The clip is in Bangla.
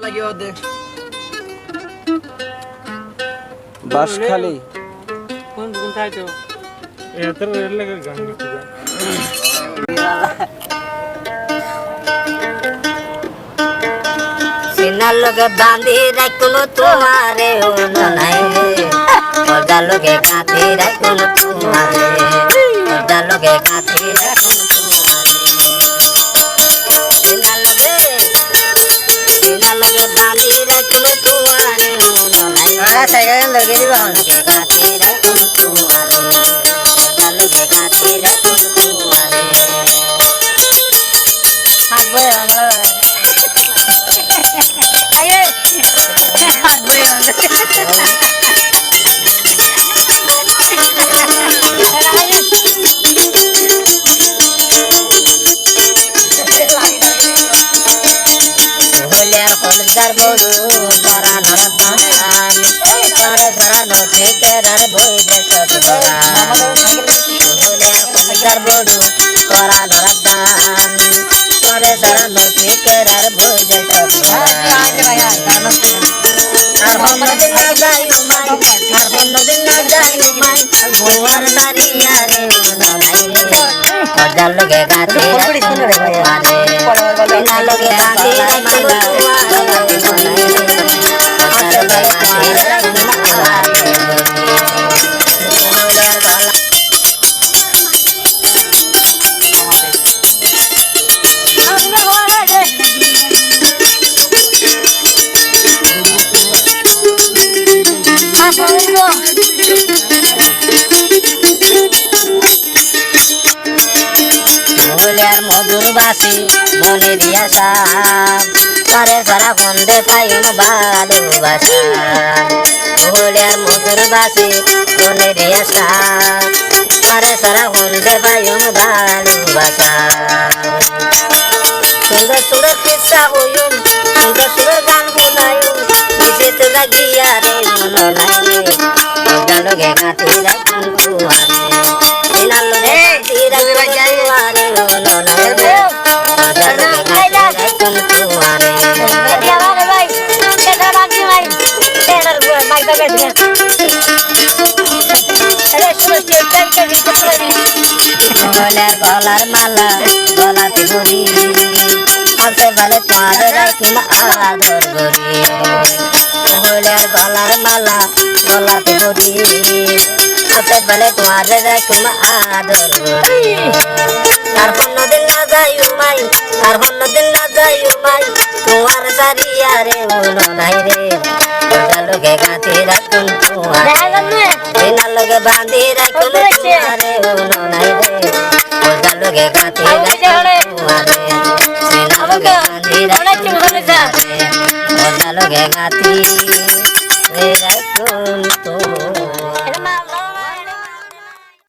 লাগিয়ে দে বাঁশখালী কোন কোথায় তো এত রেল লাগে গান গীত সিনার লগে বাঁধি রাখলো তোমারে ও নাই ওটা লগে কাঁধি রাখলো তোমারে ওটা লগে কাঁধি রাখলো তোমারে সিনার লগে বাঁধি রাখলো তোমারে ও নাই সাইকেল লগে দিবা লগে কাঁধি রাখলো তোমারে ওটা লগে কাঁধি রাখলো তোমারে হাত বয়ে বাংলা হলদার বড়ু করা নরদান করে সরানো ঠিকার বই দেশ হলদার বড়ু করা নরদান করে সরানো ঠিকার বই দেশ আর হন্নদিন না যাই মাই আর হন্নদিন না যাই মাই গোয়ার দাঁড়িয়া রে নাই রে হজার লগে গাছে বিনা লগে বাঁধি মধুর বাসি মনে দিয়াছা তারে সারা ফন্দে পাইম ভালোবাসা ভোলের মধুর বাসি মনে দিয়াছা তারে সারা ফন্দে পাইম ভালোবাসা সুন্দর সুন্দর কিসা হইম সুন্দর সুন্দর গান শুনাইম নিচে তোরা গিয়া রে মন নাই রে ওটা লগে কাটি রাখুন তুয়ারে বিনা লগে কাটি রাখুন তুয়ারে মন নাই রে ওটা লগে কাটি রাখুন তুয়ারে ভাই এটা রাখি ভাই এটার মাইক বাগে দিয়ে আরে শুনো স্টেপ টাইপ গলার মালা গলাতে গরি আসে বলে তোমার রাখিম আদর গরি হলের গলার মালা গলাতে গরি আসে বলে তোমার রাখিম আদর গরি আর হন্নদিন না যাই মাই আর হন্নদিন না যাই মাই তোমার সারিয়া রে মন নাই রে ওটা লোকে গাঁথি রাখুন তোমার বিনা লোকে বাঁধি রাখুন তোমারে মন নাই রে ওটা লোকে গাঁথি রাখুন তোমারে বিনা লোকে বাঁধি রাখুন তোমারে ওটা লোকে গাঁথি রাখুন তোমারে